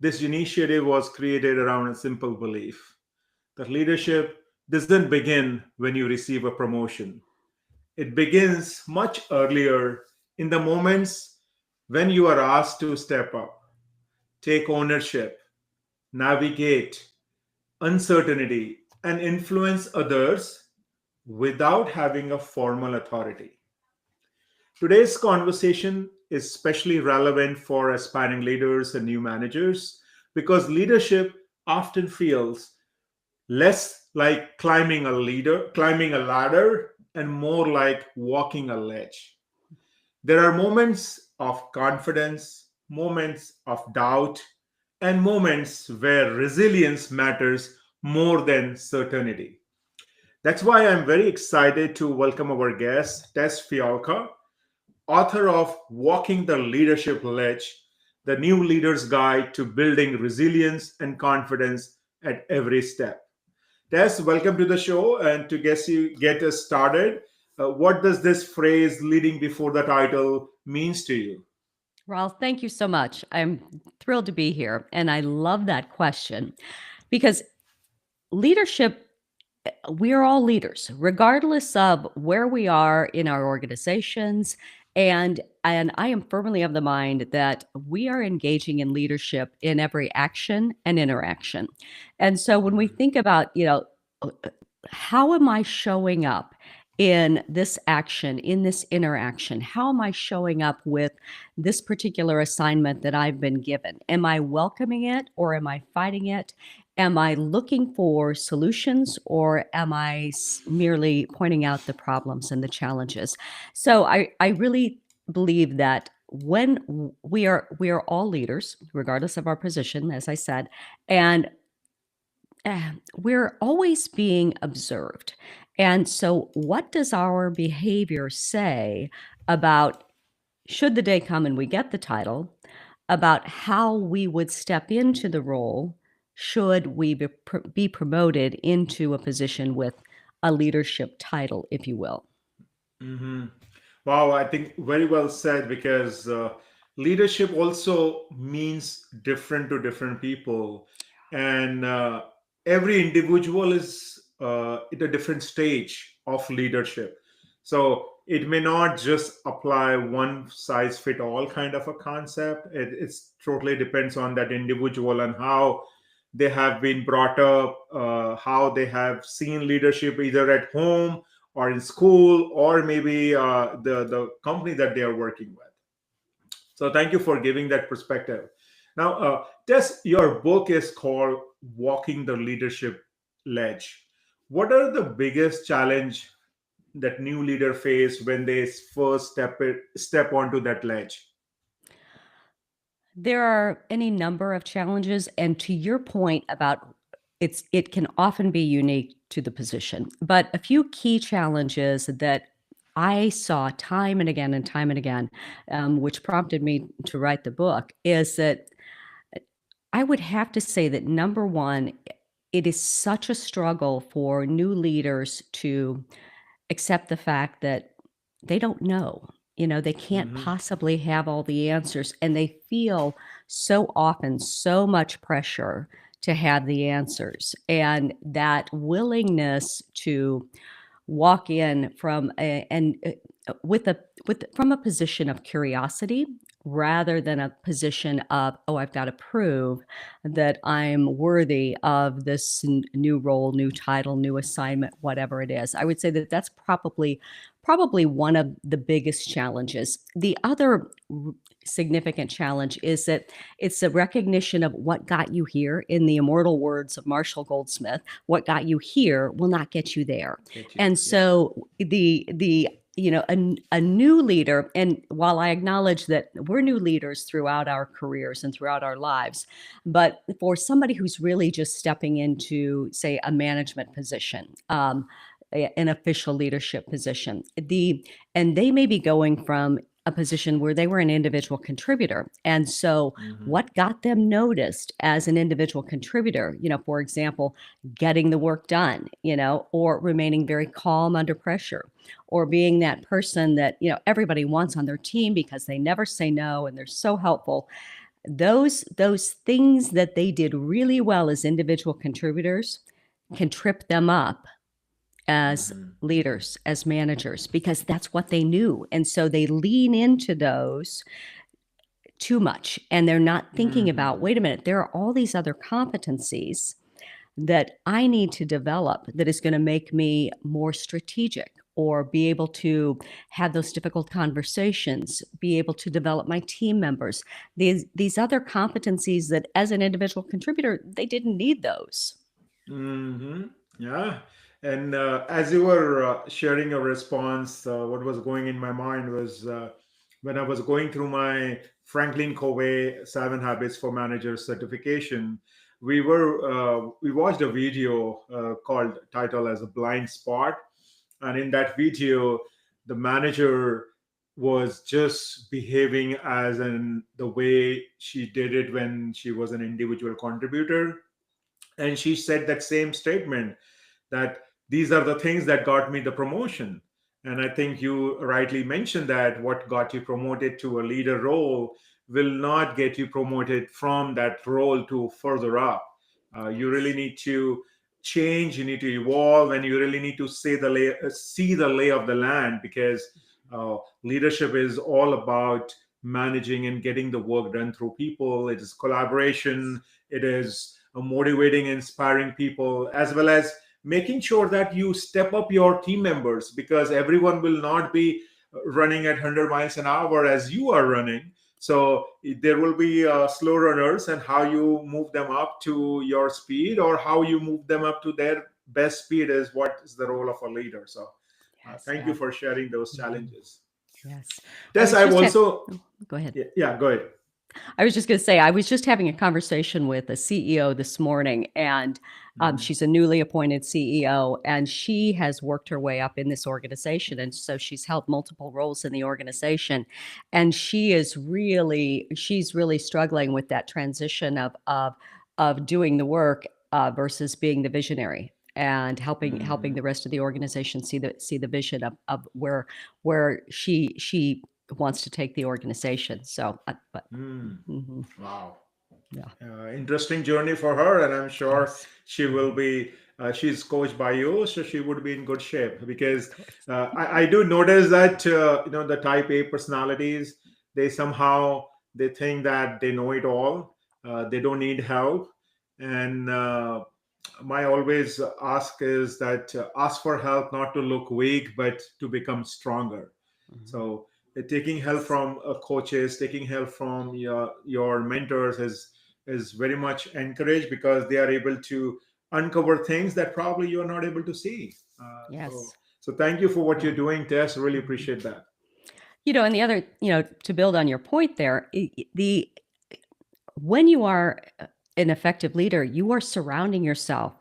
This initiative was created around a simple belief that leadership doesn't begin when you receive a promotion. It begins much earlier in the moments when you are asked to step up, take ownership, navigate uncertainty, and influence others without having a formal authority. Today's conversation is especially relevant for aspiring leaders and new managers because leadership often feels less like climbing a ladder, and more like walking a ledge. There are moments of confidence, moments of doubt, and moments where resilience matters more than certainty. That's why I'm very excited to welcome our guest, Tess Fyalka, author of Walking the Leadership Ledge, the new leader's guide to building resilience and confidence at every step. Tess, welcome to the show. And to get us started, what does this phrase leading before the title means to you? Ralph, thank you so much. I'm thrilled to be here. And I love that question because leadership, we're all leaders, regardless of where we are in our organizations. And I am firmly of the mind that we are engaging in leadership in every action and interaction. And so when we think about, uh, how am I showing up in this action, in this interaction? How am I showing up with this particular assignment that I've been given? Am I welcoming it or am I fighting it? Am I looking for solutions or am I merely pointing out the problems and the challenges? So I really believe that when we are all leaders, regardless of our position, as I said, and we're always being observed. And so, what does our behavior say about should the day come and we get the title, about how we would step into the role should we be promoted into a position with a leadership title, if you will? hmm Wow, I think very well said because leadership also means different to different people, and every individual is at a different stage of leadership. So it may not just apply one size fit all kind of a concept. It's totally depends on that individual and how they have been brought up, how they have seen leadership either at home or in school or maybe the company that they are working with. So thank you for giving that perspective. Now, Tess, your book is called Walking the Leadership Ledge. What are the biggest challenge that new leader face when they first step onto that ledge? There are any number of challenges, and to your point about it can often be unique to the position. But a few key challenges that I saw time and again, which prompted me to write the book, is that I would have to say that number one, it is such a struggle for new leaders to accept the fact that they don't know. They can't Hmm. possibly have all the answers, and they feel so often so much pressure to have the answers. And that willingness to walk in from a and with a with from a position of curiosity rather than a position of, oh, I've got to prove that I'm worthy of this new role, new title, new assignment, whatever it is. I would say that that's probably one of the biggest challenges. The other significant challenge is that it's a recognition of what got you here. In the immortal words of Marshall Goldsmith, what got you here will not get you there. Get you. And Yeah. so a new leader, and while I acknowledge that we're new leaders throughout our careers and throughout our lives, but for somebody who's really just stepping into, say, a management position, an official leadership position, and they may be going from a position where they were an individual contributor. And so Hmm. what got them noticed as an individual contributor, for example, getting the work done, or remaining very calm under pressure, or being that person that, everybody wants on their team because they never say no and they're so helpful. those things that they did really well as individual contributors can trip them up as Mhm. leaders, as managers, because that's what they knew. And so they lean into those too much and they're not thinking about, Mhm. wait a minute, there are all these other competencies that I need to develop that is going to make me more strategic or be able to have those difficult conversations, be able to develop my team members. These other competencies that as an individual contributor, they didn't need those. Hmm. Yeah. And as you were sharing a response, what was going in my mind was when I was going through my Franklin Covey 7 Habits for Managers certification, we watched a video called title as a blind spot, and in that video, the manager was just behaving as in the way she did it when she was an individual contributor, and she said that same statement, that these are the things that got me the promotion. And I think you rightly mentioned that what got you promoted to a leader role will not get you promoted from that role to further up. You really need to change, you need to evolve, and you really need to see the lay of the land, because leadership is all about managing and getting the work done through people. It is collaboration, it is motivating, inspiring people, as well as making sure that you step up your team members, because everyone will not be running at 100 miles an hour as you are running. So there will be slow runners, and how you move them up to your speed or how you move them up to their best speed is what is the role of a leader. So Yes, thank you for sharing those mhm, challenges. yes. I Tess, was I've just had. also, Oh, go ahead. yeah, yeah, go ahead. I was just going to say, I was just having a conversation with a CEO this morning, and Mhm. she's a newly appointed CEO, and she has worked her way up in this organization. And so she's held multiple roles in the organization. And she's really struggling with that transition of doing the work versus being the visionary and helping Mhm. the rest of the organization see the vision of where she wants to take the organization. So, but Mm. mhm. Wow. Yeah. Interesting journey for her, and I'm sure Yes. she will Mhm. be. She's coached by you, so she would be in good shape. Of Because course. I do notice that the Type A personalities, they somehow they think that they know it all. They don't need help, and my always ask is that ask for help, not to look weak, but to become stronger. Mhm. So taking help Yes. from coaches, taking help from your mentors is very much encouraged, because they are able to uncover things that probably you're not able to see. So Yes. so thank you for what you're Yeah. doing, Tess. Really Mhm. appreciate that. And the other, to build on your point there, the when you are an effective leader, you are surrounding yourself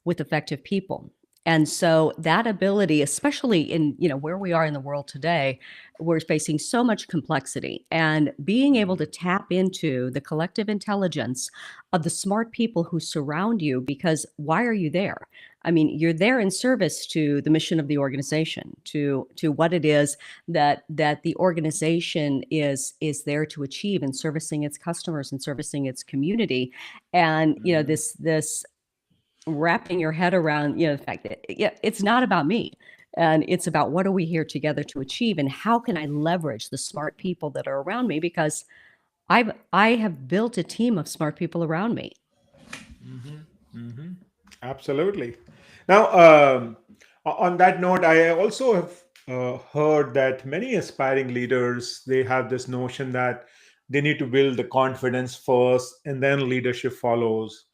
with effective people. And so that ability, especially in, where we are in the world today, we're facing so much complexity, and being able to Mhm. tap into the collective intelligence of the smart people who surround you, because why are you there? I mean, you're there in service to the mission of the organization, to what it is that the organization is there to achieve in servicing its customers and servicing its community. And Mhm. this wrapping your head around the fact that, yeah, it's not about me, and it's about what are we here together to achieve, and how can I leverage the smart people that are around me, because I have built a team of smart people around me. Mhm. Mhm. Absolutely. Now, on that note, I also have heard that many aspiring leaders, they have this notion that they need to build the confidence first, and then leadership follows.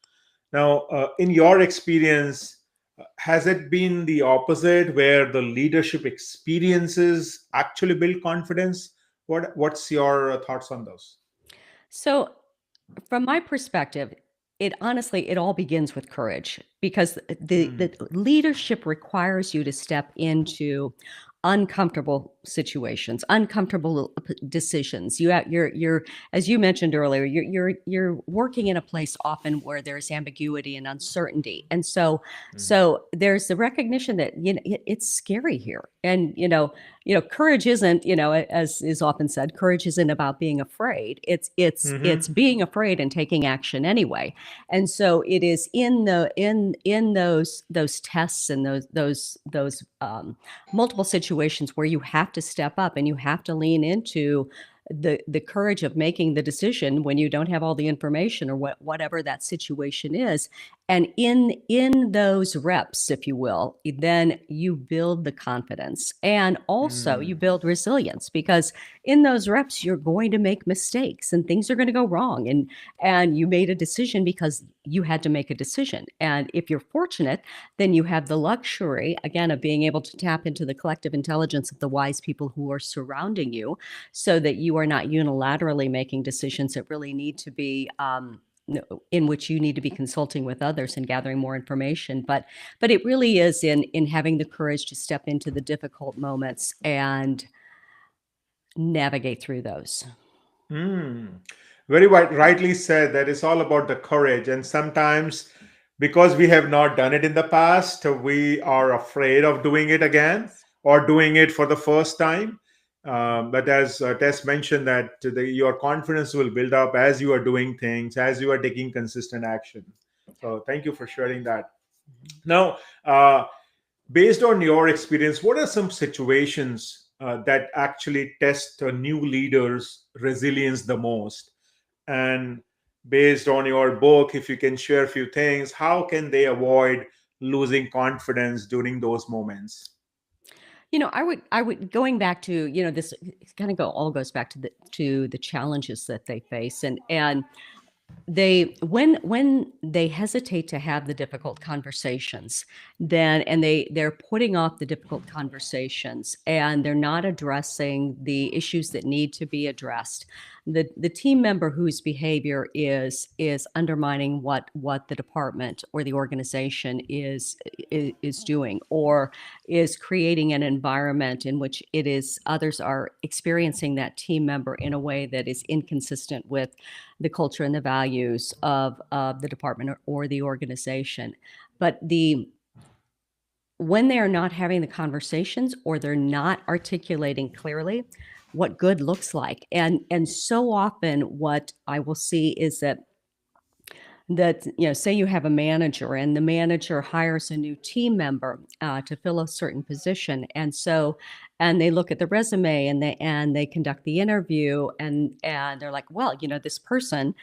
Now, in your experience, has it been the opposite, where the leadership experiences actually build confidence? What's your thoughts on those? So, from my perspective, it honestly, it all begins with courage, because the Mm, the leadership requires you to step into uncomfortable situations, uncomfortable decisions. You're as you mentioned earlier, you're working in a place often where there's ambiguity and uncertainty, and so there's the recognition that it's scary here, and courage isn't, as is often said, courage isn't about being afraid. It's Mm-hmm. being afraid and taking action anyway. And so it is in those tests and those multiple situations where you have to step up and you have to lean into the courage of making the decision when you don't have all the information or whatever that situation is. And in those reps, if you will, then you build the confidence, and also you Mm. build resilience, because in those reps you're going to make mistakes and things are going to go wrong, and you made a decision because you had to make a decision. And if you're fortunate, then you have the luxury again of being able to tap into the collective intelligence of the wise people who are surrounding you, so that you are not unilaterally making decisions that really need to be in which you need to be consulting with others and gathering more information. But it really is in having the courage to step into the difficult moments and navigate through those. Mm. Very rightly said that it's all about the courage. And sometimes, because we have not done it in the past, we are afraid of doing it again or doing it for the first time. But as Tess mentioned, that your confidence will build up as you are doing things, as you are taking consistent action. So thank you for sharing that. Now, based on your experience, what are some situations that actually test a new leader's resilience the most? And based on your book, if you can share a few things, how can they avoid losing confidence during those moments? I would going back to, this kind of all goes back to the challenges that they face, and they when they hesitate to have the difficult conversations, then and they're putting off the difficult conversations, and they're not addressing the issues that need to be addressed. The team member whose behavior is undermining what the department or the organization is doing, or is creating an environment in which it is others are experiencing that team member in a way that is inconsistent with the culture and the values of the department or the organization. But when they are not having the conversations, or they're not articulating clearly what good looks like, and so often what I will see is that say you have a manager, and the manager hires a new team member to fill a certain position, and they look at the resume, and they conduct the interview, and they're like, well, this person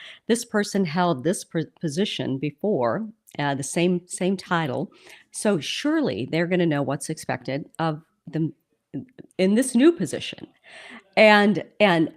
held this position before, the same title, so surely they're going to know what's expected of them in this new position. And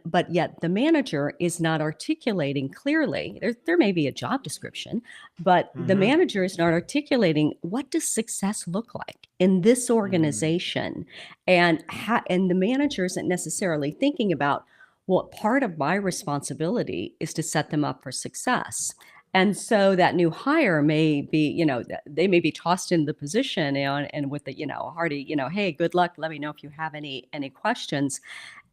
but yet the manager is not articulating clearly. There may be a job description, but the Mm-hmm. manager is not articulating what does success look like in this Mm. organization, and the manager isn't necessarily thinking about, well, part of my responsibility is to set them up for success. And so that new hire may be, they may be tossed in the position, and with the, a hearty, hey, good luck. Let me know if you have any questions.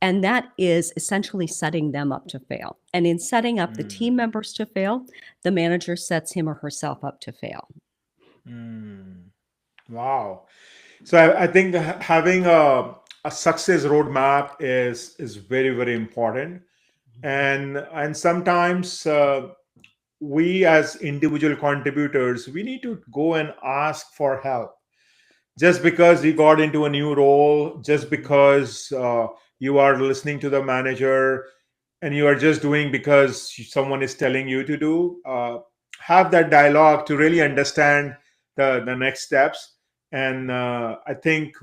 And that is essentially setting them up to fail. And in setting up the team Mm. members to fail, the manager sets him or herself up to fail. Mm. Wow. So I think having a success roadmap is very, very important. And sometimes we as individual contributors, we need to go and ask for help. Just because you got into a new role, just because you are listening to the manager, and you are just doing because someone is telling you to do, have that dialogue to really understand the next steps. And I think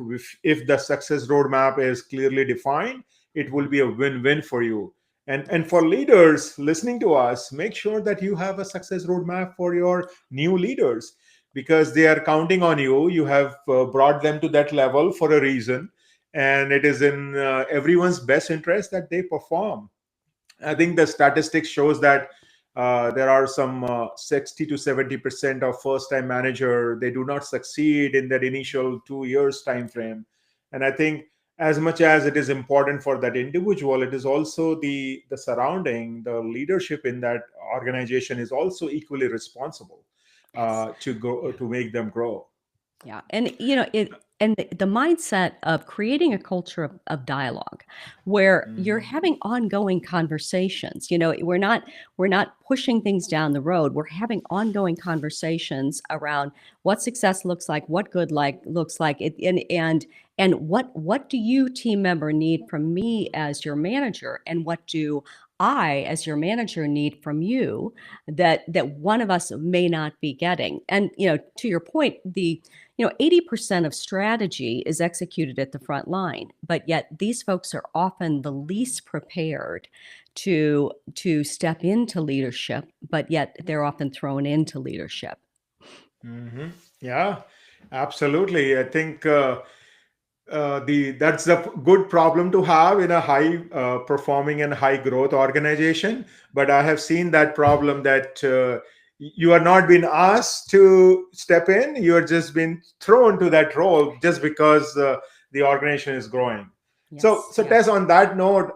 if the success roadmap is clearly defined, it will be a win-win for you. And for leaders listening to us, make sure that you have a success roadmap for your new leaders, because they are counting on you. You have brought them to that level for a reason, and it is in everyone's best interest that they perform. I think the statistics shows that there are some 60 to 70% of first-time manager, they do not succeed in that initial 2 years time frame. And I think as much as it is important for that individual, it is also the surrounding, the leadership in that organization is also equally responsible Yes. to go to make them grow. Yeah. And the mindset of creating a culture of dialogue where you're Mhm. having ongoing conversations. We're not pushing things down the road. We're having ongoing conversations around what success looks like, what good like looks like, and what do you, team member, need from me as your manager, and what do I as your manager need from you that one of us may not be getting. And to your point, the 80% of strategy is executed at the front line, but yet these folks are often the least prepared to step into leadership, but yet they're often thrown into leadership. Hmm. Yeah, absolutely. I think the that's a good problem to have in a high performing and high growth organization. But I have seen that problem that you are not being asked to step in; you are just being thrown to that role just because the organization is growing. So, Yes, so yeah. Tess, on that note,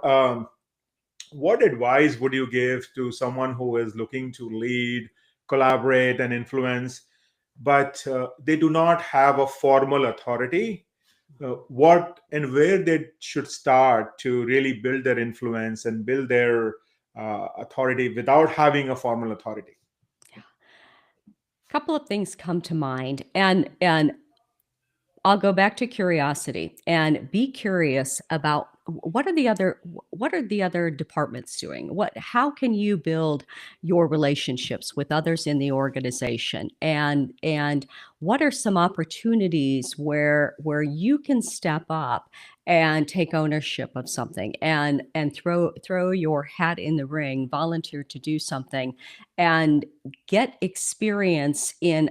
what advice would you give to someone who is looking to lead, collaborate, and influence, but they do not have a formal authority? What and where they should start to really build their influence and build their authority without having a formal authority? A couple of things come to mind, and I'll go back to curiosity and be curious about what are the other departments doing? How can you build your relationships with others in the organization? And what are some opportunities where you can step up and take ownership of something and throw your hat in the ring, volunteer to do something, and get experience in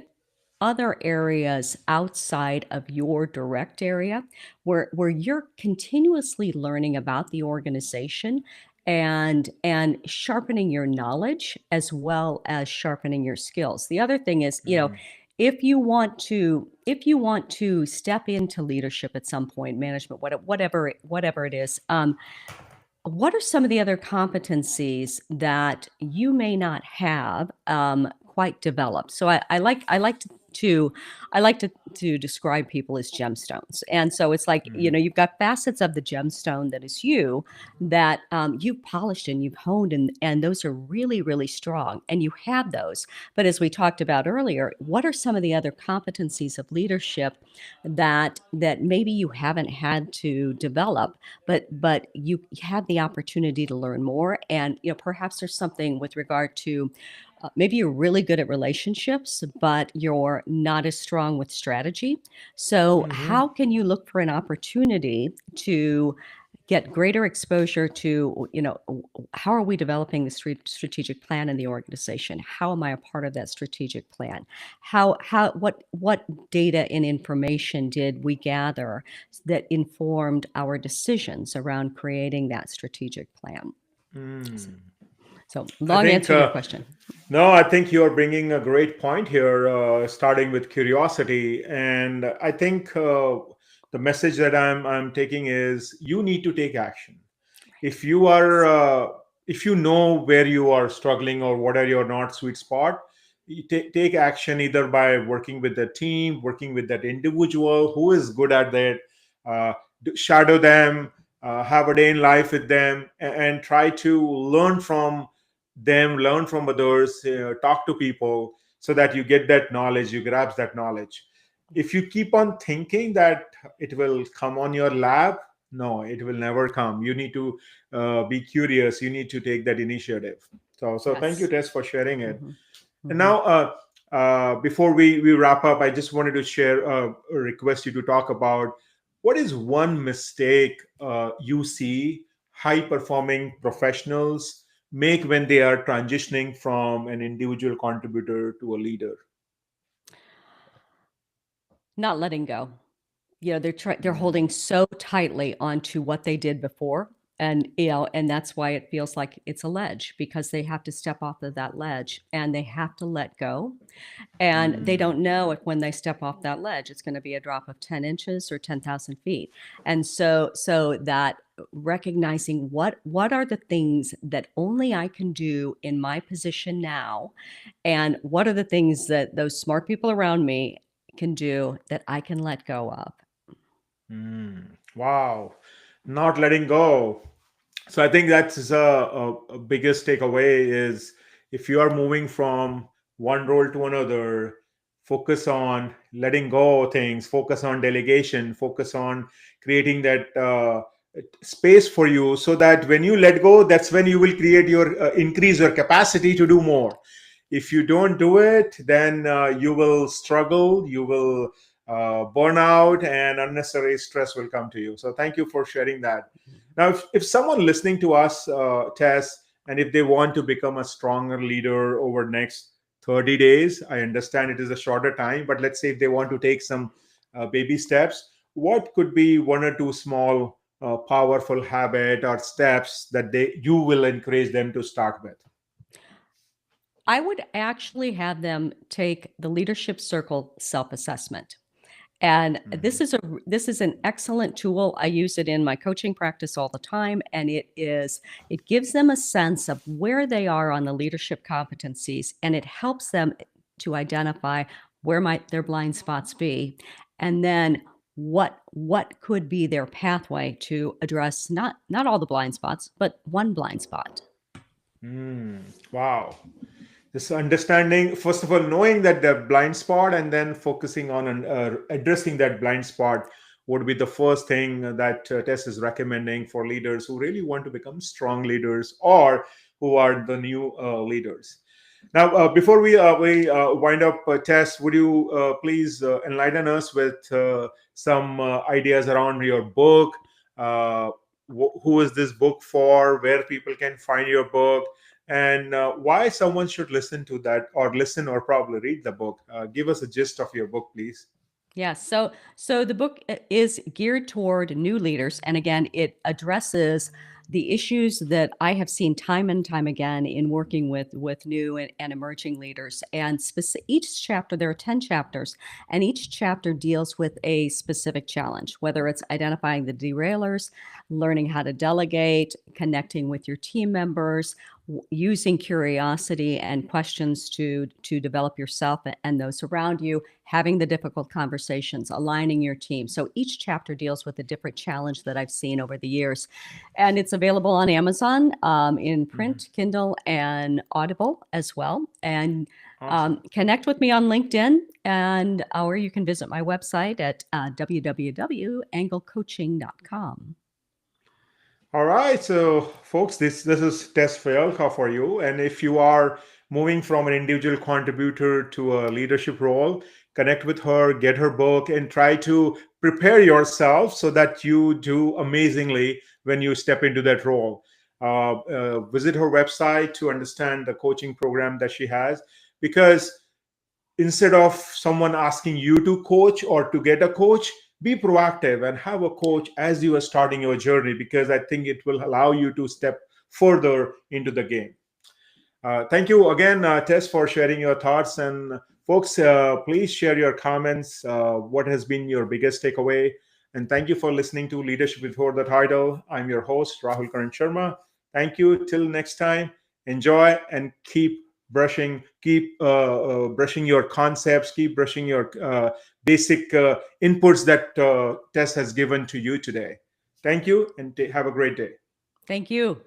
other areas outside of your direct area where you're continuously learning about the organization and sharpening your knowledge as well as sharpening your skills. The other thing is, Mm. if you want to step into leadership at some point, management, whatever it is, what are some of the other competencies that you may not have quite developed? So to I like to describe people as gemstones, and so it's like Mhm. you've got facets of the gemstone that is you that you've polished and you've honed, and those are really really strong, and you have those. But as we talked about earlier, what are some of the other competencies of leadership that maybe you haven't had to develop, but you had the opportunity to learn more, and perhaps there's something with regard to maybe you're really good at relationships but you're not as strong with strategy. So Mhm. how can you look for an opportunity to get greater exposure to how are we developing the strategic plan in the organization? How am I a part of that strategic plan? What data and information did we gather that informed our decisions around creating that strategic plan? So, Mm. so I long think answer to your question. no, I think you are bringing a great point here, starting with curiosity, and I think the message that I'm taking is you need to take action. If you are if you know where you are struggling or what are your not sweet spot, you take action either by working with the team, working with that individual who is good at that, uh, shadow them, have a day in life with them, and try to learn from them, learn from others, talk to people, so that you get that knowledge, you grasp that knowledge. If you keep on thinking that it will come on your lap, no, it will never come. You need to be curious, you need to take that initiative. So thank you, Yes. Tess, for sharing it. Hmm. And Hmm. now before we wrap up, I just wanted to share request you to talk about what is one mistake you see high performing professionals make when they are transitioning from an individual contributor to a leader. Not letting go. They're holding Mm. so tightly onto what they did before, And and that's why it feels like it's a ledge, because they have to step off of that ledge and they have to let go, and they Mm. don't know if when they step off that ledge it's going to be a drop of 10 inches or 10,000 feet. And so that recognizing what are the things that only I can do in my position now, and what are the things that those smart people around me can do that I can let go of. Mm. Wow. Not letting go. So I think that's a biggest takeaway is if you are moving from one role to another, focus on letting go of things, focus on delegation, focus on creating that space for you, so that when you let go, that's when you will create your increase your capacity to do more. If you don't do it, then you will struggle, you will burn out, and unnecessary stress will come to you. So thank you for sharing that. Now, if someone listening to us, Tess, and if they want to become a stronger leader over next 30 days, I understand it is a shorter time, but let's say if they want to take some baby steps, what could be one or two small, powerful habit or steps that you will encourage them to start with? I would actually have them take the leadership circle self-assessment. And Mhm. this is an excellent tool. I use it in my coaching practice all the time, and it gives them a sense of where they are on the leadership competencies, and it helps them to identify where might their blind spots be, and then what could be their pathway to address not all the blind spots, but one blind spot. Mm, wow. This understanding, first of all, knowing that the blind spot and then focusing on addressing that blind spot would be the first thing that Tess is recommending for leaders who really want to become strong leaders or who are the new leaders. Now, before we wind up, Tess, would you please enlighten us with some ideas around your book? Uh, who is this book for? Where people can find your book? And why someone should listen to that, or listen, or probably read the book? Give us a gist of your book, please. Yes. So the book is geared toward new leaders, and again, it addresses the issues that I have seen time and time again in working with new and emerging leaders. And each chapter, there are 10 chapters, and each chapter deals with a specific challenge, whether it's identifying the derailers, learning how to delegate, connecting with your team members, using curiosity and questions to develop yourself and those around you, having the difficult conversations, aligning your team. So each chapter deals with a different challenge that I've seen over the years, and it's available on Amazon, in Mhm. print, Kindle, and Audible as well. And Awesome. connect with me on LinkedIn, and or you can visit my website at www.anglecoaching.com. All right, so folks, this is Tess Fyalka for you. And if you are moving from an individual contributor to a leadership role, connect with her, get her book, and try to prepare yourself so that you do amazingly when you step into that role. Visit her website to understand the coaching program that she has, because instead of someone asking you to coach or to get a coach, be proactive and have a coach as you are starting your journey, because I think it will allow you to step further into the game. Thank you again, Tess, for sharing your thoughts. And folks, please share your comments. What has been your biggest takeaway? And thank you for listening to Leadership Before the Title. I'm your host, Rahul Karan Sharma. Thank you. Till next time, enjoy and keep brushing your concepts, keep brushing your basic inputs that Tess has given to you today. Thank you, and have a great day. Thank you.